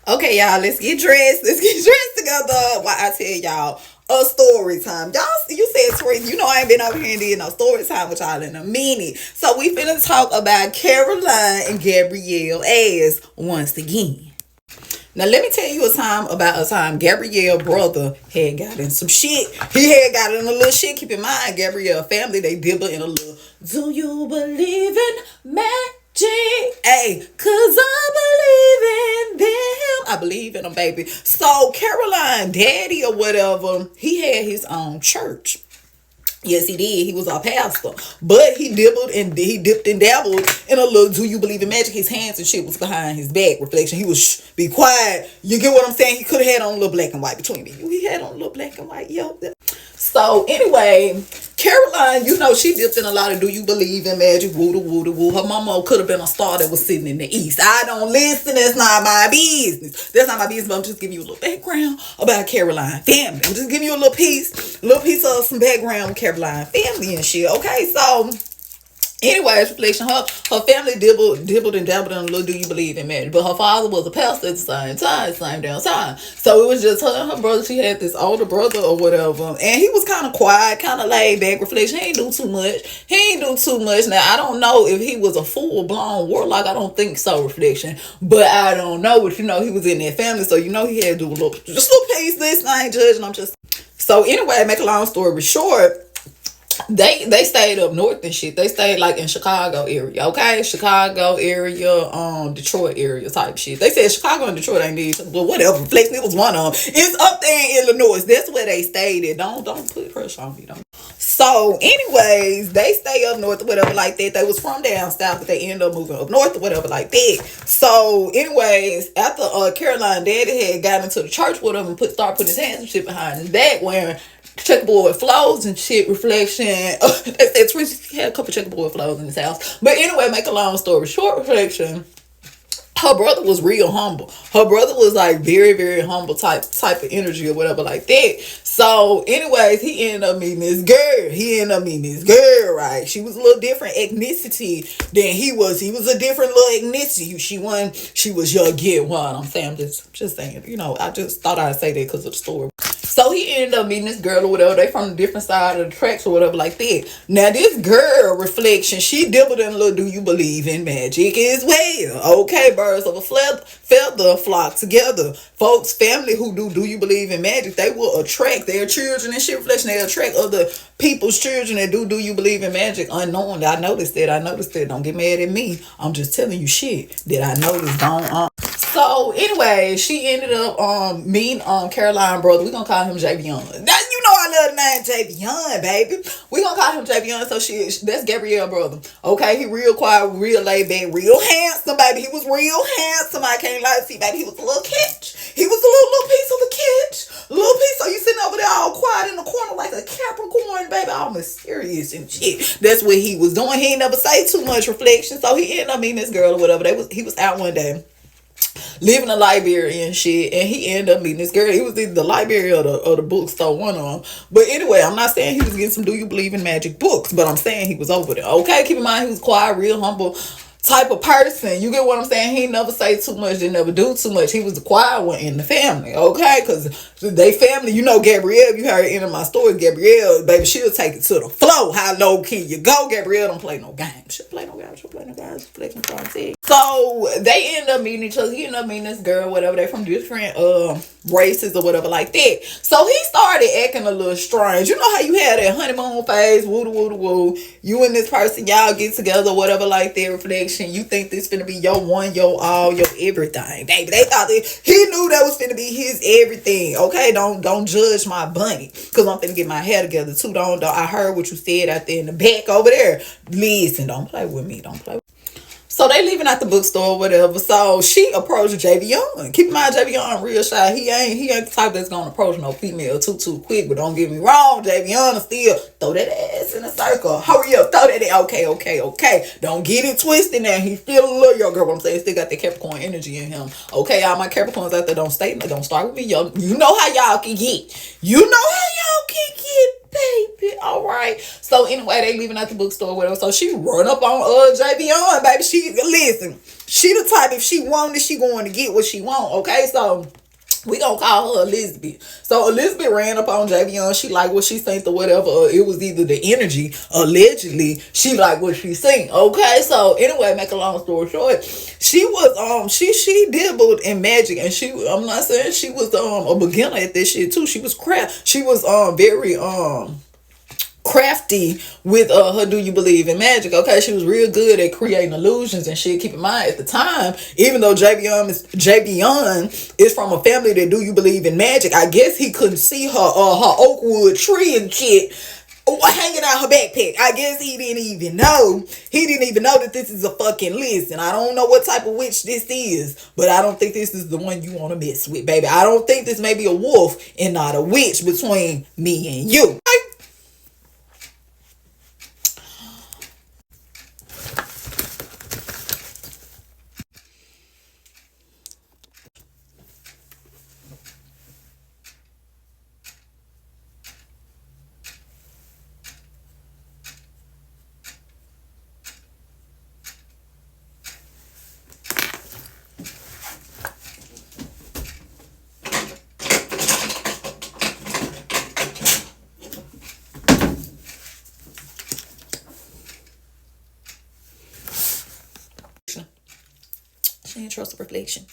Okay, y'all, let's get dressed. Let's get dressed together while I tell y'all a story time. Y'all, you said story. You know I ain't been over here and did no story time with y'all in a minute. So we finna talk about Caroline and Gabrielle as once again. Now let me tell you a time Gabrielle brother had got in some shit. He had got in a little shit. Keep in mind, Gabrielle family, they dibble in a little. Do you believe in magic? Hey, cause I believe in them. I believe in them, baby. So Caroline daddy or whatever, he had his own church. Yes, he did. He was our pastor, but he dipped and dabbled in a little. Do you believe in magic? His hands and shit was behind his back. Reflection. He was be quiet. You get what I'm saying? He could have had on a little black and white between me. He had on a little black and white. Yo. So anyway, Caroline, you know she dipped in a lot of. Do you believe in magic? Woo woo woo. Her mama could have been a star that was sitting in the east. I don't listen. That's not my business. That's not my business. But I'm just giving you a little background about Caroline family. I'm just giving you a little piece of some background with Caroline family and shit. Okay, so anyways, reflection. Her family dibbled and dabbled in a little. Do you believe in marriage? But her father was a pastor at the same damn time. So it was just her and her brother. She had this older brother or whatever, and he was kind of quiet, kind of laid back. Reflection. He ain't do too much. Now I don't know if he was a full blown warlock. I don't think so. Reflection. But I don't know. But you know he was in that family, so you know he had to do a little, just a little piece. Listen, I ain't judging. I'm just. So anyway, make a long story short, they stayed up north and shit. They stayed like in Chicago area, okay? Chicago area, Detroit area type shit. They said Chicago and Detroit ain't need, but whatever. Flex, it was one of them. It's up there in Illinois. That's where they stayed at. Don't put pressure on me, don't. So, anyways, they stay up north or whatever like that. They was from down south, but they ended up moving up north or whatever like that. So, anyways, after Caroline daddy had got into the church with him and started putting his hands and shit behind his back, wearing checkerboard flows and shit. Reflection. They said he had a couple checkerboard flows in his house. But anyway, make a long story short, reflection. Her brother was real humble. Her brother was like very, very humble type of energy or whatever like that. So, anyways, he ended up meeting this girl. Right? She was a little different ethnicity than he was. He was a different little ethnicity. She was young. Get what I'm saying? I'm just saying. You know, I just thought I'd say that because of the story. So he ended up meeting this girl or whatever. They from a different side of the tracks or whatever like that. Now this girl, reflection, she dibbled in a little. Do you believe in magic as well? Okay, birds of a feather flock together. Folks, family who do you believe in magic? They will attract their children and shit. Reflection, they attract other people's children that do you believe in magic unknowingly. I noticed that. Don't get mad at me. I'm just telling you shit that I noticed going on. So anyway, she ended up meeting Caroline brother. We gonna call him Javion. Now you know I love the name Javion, baby. We gonna call him Javion. So that's Gabrielle brother. Okay, he real quiet, real laid back, real handsome, baby. He was real handsome. I can't lie to you, baby. He was a little catch. He was a little piece of the catch. A little piece. So you sitting over there all quiet in the corner like a Capricorn, baby, all mysterious and shit. That's what he was doing. He ain't never say too much reflection. So he ended up meeting this girl or whatever. He was out one day living in a library and shit, and he ended up meeting this girl. He was either the library or the bookstore, one of them. But anyway, I'm not saying he was getting some do you believe in magic books, but I'm saying he was over there. Okay, keep in mind he was quiet, real humble type of person. You get what I'm saying? He never say too much, didn't never do too much. He was the quiet one in the family, okay? Because they family, you know Gabrielle, you heard it in my story, Gabrielle, baby, she'll take it to the flow. How low can you go? Gabrielle don't play no games. She'll play no games. So they end up meeting each other. He ended up meeting this girl, whatever. They from different races or whatever like that. So he started acting a little strange. You know how you had that honeymoon phase, woo. You and this person, y'all get together, whatever like that, reflection. You think this finna be your one, your all, your everything, baby. They thought that he knew that was finna be his everything. Okay, don't judge my bunny, cause I'm finna get my hair together too. Don't. I heard what you said out there in the back over there. Listen, don't play with me. Don't play. So they leaving at the bookstore or whatever. So she approached Javion. Keep in mind, Javion real shy. He ain't the type that's gonna approach no female too quick. But don't get me wrong, Javion still throw that ass in a circle. Hurry up, throw that ass. Okay. Don't get it twisted now. He still a little young girl. What I'm saying, still got that Capricorn energy in him. Okay, all my Capricorns out there, don't start with me, yo. You know how y'all can get. Baby. All right. right? So anyway, they leaving at the bookstore or whatever. So she run up on Javion, baby. She listen. She the type, if she wanted, she going to get what she want. Okay, so we gonna call her Elizabeth. So Elizabeth ran up on Javion. She like what she think or whatever. It was either the energy. Allegedly, she like what she seen. Okay, so anyway, make a long story short, she was she dabbled in magic, and I'm not saying she was a beginner at this shit too. She was She was very crafty with her Do You Believe in Magic. Okay, she was real good at creating illusions and shit. Keep in mind, at the time, even though Javion is from a family that Do You Believe in Magic, I guess he couldn't see her Oakwood tree and shit hanging out her backpack. I guess he didn't even know that this is a fucking list. And I don't know what type of witch this is, but I don't think this is the one you want to mess with, baby. I don't think this may be a wolf and not a witch between me and you. She ain't trust reflection.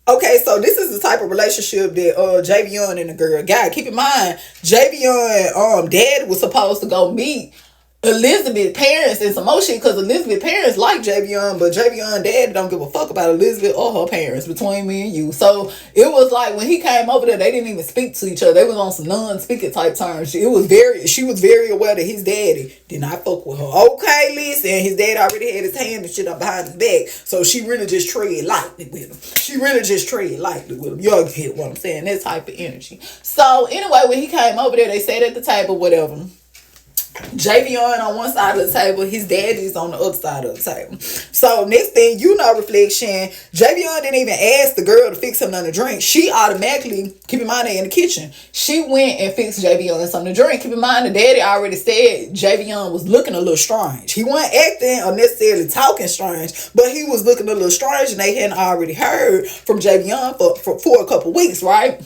Okay, so this is the type of relationship that Javion and the girl got. Keep in mind, Javion dad was supposed to go meet Elizabeth parents and some more shit, because Elizabeth parents like Javion, but Javion dad don't give a fuck about Elizabeth or her parents, between me and you. So it was like when he came over there, they didn't even speak to each other. They was on some non-speaking type terms. She was very aware that his daddy did not fuck with her. Okay, listen, his dad already had his hand and shit up behind his back, so she really just tread lightly with him. Y'all get what I'm saying? That type of energy. So anyway, when he came over there, they sat at the table, whatever. Javion on one side of the table, his daddy's on the other side of the table. So next thing you know, reflection, Javion didn't even ask the girl to fix him nothing to drink. She automatically, keep in mind they in the kitchen, she went and fixed Javion something to drink. Keep in mind the daddy already said Javion was looking a little strange. He wasn't acting or necessarily talking strange, but he was looking a little strange, and they hadn't already heard from Javion for a couple weeks, right?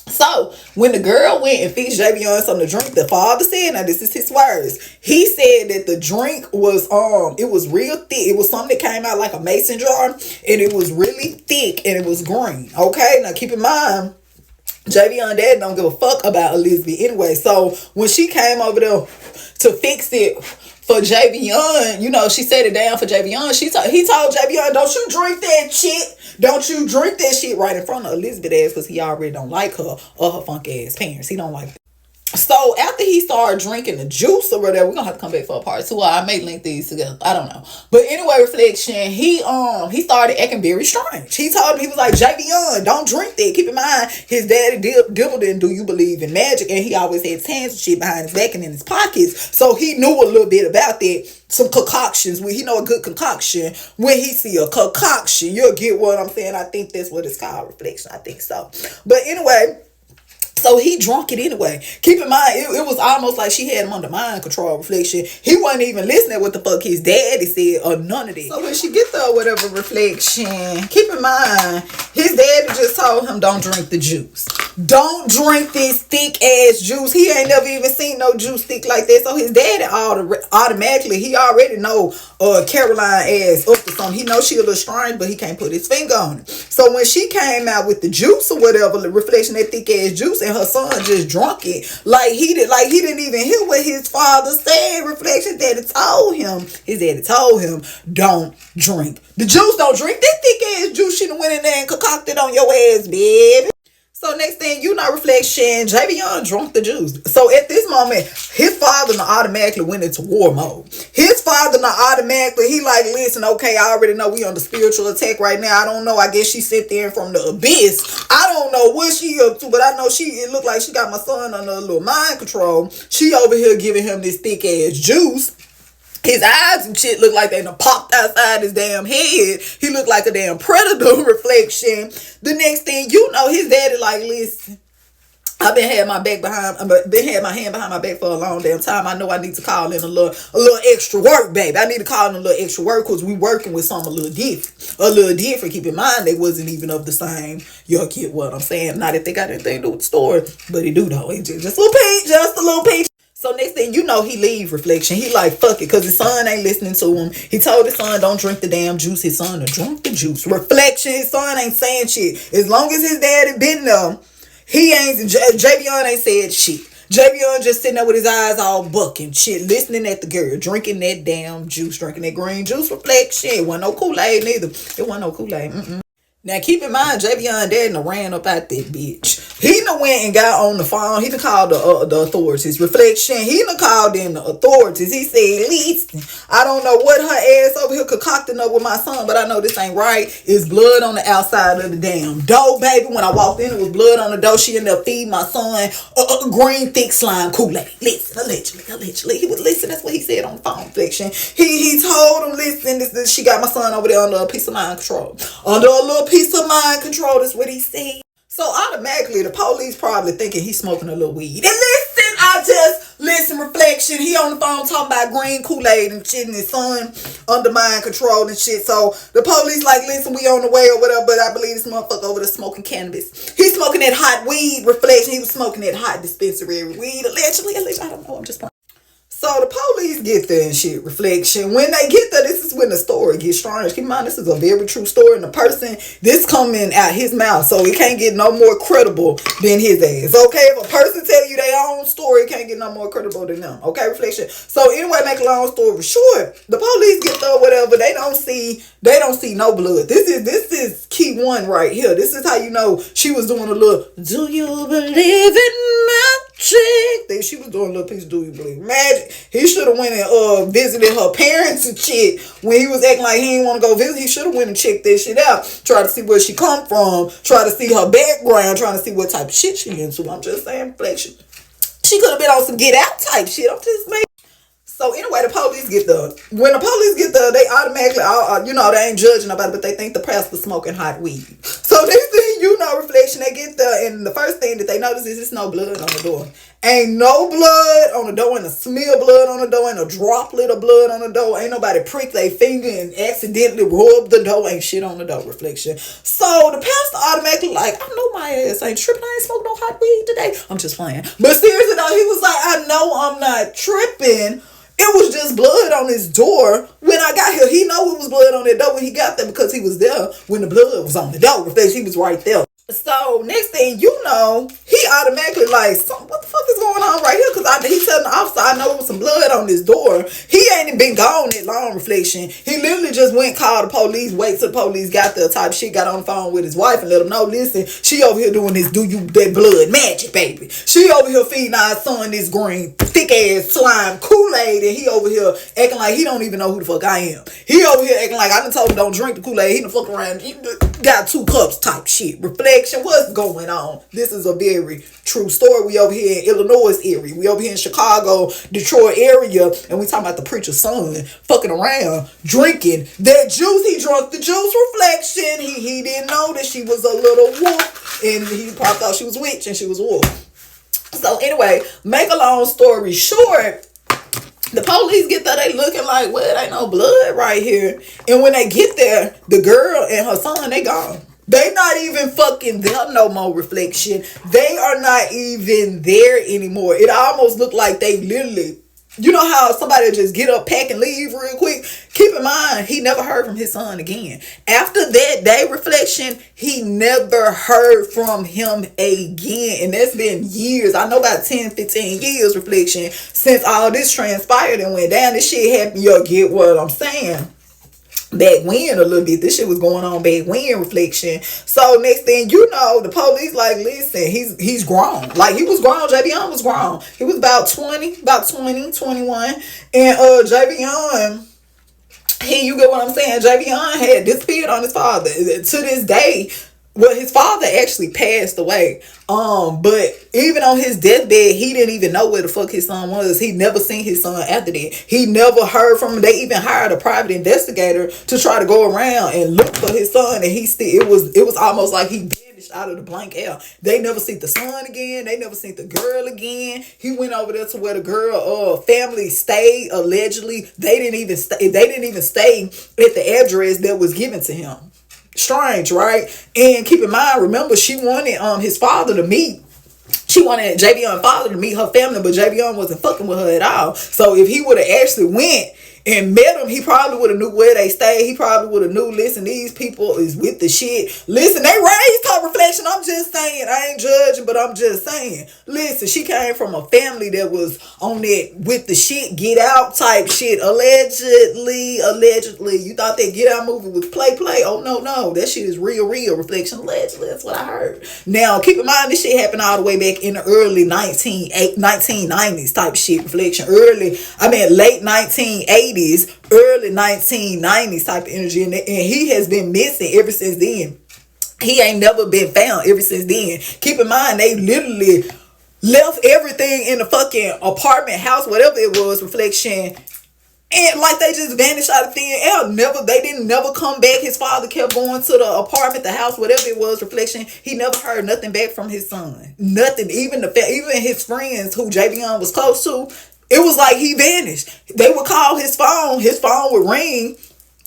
So when the girl went and fixed Javion something to drink, the father said, now this is his words, he said that the drink was it was real thick. It was something that came out like a mason jar, and it was really thick, and it was green. Okay, now keep in mind, Javion dad don't give a fuck about Elizabeth anyway. So when she came over there to fix it for Javion, you know, she set it down for Javion. He told Javion, don't you drink that shit. Don't you drink that shit right in front of Elizabeth ass, because he already don't like her or her funk ass parents. He don't like them. So after he started drinking the juice or whatever, we're gonna have to come back for a part two. I may link these together. I don't know. But anyway, reflection, he started acting very strange. He told him, he was like, Javion, don't drink that. Keep in mind, his daddy dabbled in Do You Believe in Magic, and he always had his hands and shit behind his back and in his pockets. So he knew a little bit about that. Some concoctions. When he know a good concoction, when he see a concoction, you'll get what I'm saying. I think that's what it's called, reflection. I think so. But anyway, So he drunk it anyway. Keep in mind, it was almost like she had him under mind control. Reflection. He wasn't even listening what the fuck his daddy said or none of that. So when she get the whatever Reflection, keep in mind, his daddy just told him don't drink the juice. Don't drink this thick ass juice. He ain't never even seen no juice thick like that. So his daddy automatically, he already know Caroline ass up to something. He knows she a little strange, but he can't put his finger on it. So when she came out with the juice or whatever, the Reflection, that thick ass juice, and her son just drunk it like he didn't even hear what his father said. Reflection, daddy told him, his daddy told him, don't drink the juice. Don't drink that thick ass juice she done went in there and concocted on your ass, baby. So next thing you know, Reflection, Javion drunk the juice. So at this moment, his father automatically went into war mode. His father automatically, he like, listen, okay, I already know we under spiritual attack right now. I don't know. I guess she sit there from the abyss. I don't know what she up to, but I know it looked like she got my son under a little mind control. She over here giving him this thick ass juice. His eyes and shit look like they done popped outside his damn head. He looked like a damn predator. Reflection. The next thing you know, his daddy like, listen, I've been had my hand behind my back for a long damn time. I know I need to call in a little extra work, baby. I need to call in a little extra work because we working with something a little different. Keep in mind, they wasn't even of the same. Y'all get what I'm saying? Not if they got anything to do with the story, but he do though. Just a little peach. So next thing you know, he leave Reflection. He like, fuck it, because his son ain't listening to him. He told his son, don't drink the damn juice. His son done drunk the juice. Reflection, his son ain't saying shit. As long as his daddy been there, Javion ain't said shit. Javion just sitting there with his eyes all bucking, shit, listening at the girl, drinking that damn juice, drinking that green juice. Reflection. It wasn't no Kool-Aid neither. It wasn't no Kool-Aid. Now, keep in mind, Javion dad done ran up out that bitch. He done went and got on the phone. He done called the authorities. Reflection, he done called them the authorities. He said, listen, I don't know what her ass over here concocting up with my son, but I know this ain't right. It's blood on the outside of the damn door, baby. When I walked in, it was blood on the door. She ended up feeding my son green thick slime Kool-Aid. Listen, allegedly. He was listening. That's what he said on the phone. Reflection. He told him, listen, this, she got my son over there under a piece of mind control. Under a little peace of mind control is what he said. So automatically the police probably thinking he's smoking a little weed. And listen, Reflection. He on the phone talking about green Kool-Aid and shit and his son under mind control and shit. So the police like, listen, we on the way or whatever, but I believe this motherfucker over there smoking cannabis. He's smoking that hot weed. Reflection. He was smoking that hot dispensary weed. Allegedly, I don't know. I'm just playing. So the police get there and shit. Reflection. When they get there, this is when the story gets strange. Keep in mind, this is a very true story. And the person, this coming out his mouth. So it can't get no more credible than his ass. Okay? If a person tell you their own story, it can't get no more credible than them. Okay? Reflection. So anyway, make a long story short, the police get there, whatever. They don't see no blood. This is key one right here. This is how you know she was doing a little, do you believe in magic? She was doing a little piece of do you believe in magic. He should have went and visited her parents and shit. When he was acting like he didn't want to go visit, he should have went and checked that shit out. Try to see where she come from. Try to see her background. Trying to see what type of shit she into. I'm just saying, Reflection. She could have been on some get out type shit. I'm just saying. So anyway, the police get there. When the police get there, they automatically, they ain't judging nobody, but they think the pastor's smoking hot weed. So next thing you know, Reflection, they get there, and the first thing that they notice is there's no blood on the door. Ain't no blood on the door, ain't a smear of blood on the door, ain't a droplet of blood on the door, ain't nobody prick their finger and accidentally rub the door, ain't shit on the door. Reflection. So the pastor automatically like, I know my ass ain't tripping, I ain't smoking no hot weed today. I'm just playing. But seriously though, he was like, I know I'm not tripping. It was just blood on his door. When I got here, he know it was blood on that door when he got there because he was there when the blood was on the door. He was right there. So next thing you know, he automatically like, what the fuck is going on right here? Because he telling the officer, I know it was some blood on this door. He ain't been gone that long. Reflection. He literally just went, called the police, wait till the police got there type shit, got on the phone with his wife and let him know, listen, she over here doing this that blood magic, baby. She over here feeding our son this green thick ass slime Kool-Aid, and he over here acting like he don't even know who the fuck I am. He over here acting like I done told him don't drink the Kool-Aid. He done fuck around, he got 2 cups type shit. Reflection, what's going on? This is a very true story. We over here in Illinois area. We over here in Chicago, Detroit area, and we talking about the preacher's son fucking around, drinking that juice. He drunk the juice. Reflection. He didn't know that she was a little wolf, and he probably thought she was witch and she was a wolf. So anyway, make a long story short, the police get there, they looking like, well, it ain't no blood right here. And when they get there, the girl and her son, they gone. They not even fucking there no more, Reflection. They are not even there anymore. It almost looked like they literally, you know how somebody just get up, pack, and leave real quick? Keep in mind, he never heard from his son again. After that day, Reflection, he never heard from him again. And that's been years. I know about 10, 15 years, Reflection, since all this transpired and went down. This shit happened. You'll get what I'm saying. Back when a little bit, this shit was going on back when, Reflection. So next thing you know, the police like, listen, he's grown. Like, he was grown. Javion was grown. He was about 20, 21. And Javion, you get what I'm saying? Javion had disappeared on his father. To this day, well, his father actually passed away. But even on his deathbed, he didn't even know where the fuck his son was. He never seen his son after that. He never heard from him. They even hired a private investigator to try to go around and look for his son. And it was almost like he vanished out of the blank air. They never seen the son again. They never seen the girl again. He went over there to where the girl family stayed, allegedly. They didn't even stay at the address that was given to him. Strange, right? And keep in mind, remember, she wanted his father to meet. She wanted Javion's father to meet her family, but Javion wasn't fucking with her at all. So if he would have actually went and met him, he probably would have knew where they stayed. He probably would have knew, listen, these people is with the shit. Listen, they raised her, Reflection. I'm just saying. I ain't judging, but I'm just saying. Listen, she came from a family that was on that with the shit, get out type shit. Allegedly. You thought that Get Out movie was play. Oh, no. That shit is real, Reflection. Allegedly. That's what I heard. Now, keep in mind, this shit happened all the way back in the early 1990s type shit, Reflection. Late 1980s. Early 1990s type of energy, and he has been missing ever since then. He ain't never been found ever since then. Keep in mind, they literally left everything in the fucking apartment house, whatever it was, Reflection, and like they just vanished out of thin air. They didn't never come back. His father kept going to the apartment, the house, whatever it was, Reflection. He never heard nothing back from his son. Nothing. Even his friends who Javion was close to, it was like he vanished. They would call his phone would ring,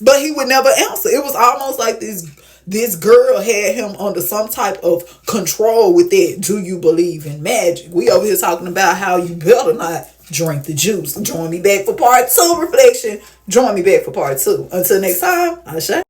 but he would never answer. It was almost like this girl had him under some type of control with that. Do you believe in magic? We over here talking about how you better not drink the juice. Join me back for part 2, Reflection. Join me back for part 2. Until next time, Asha.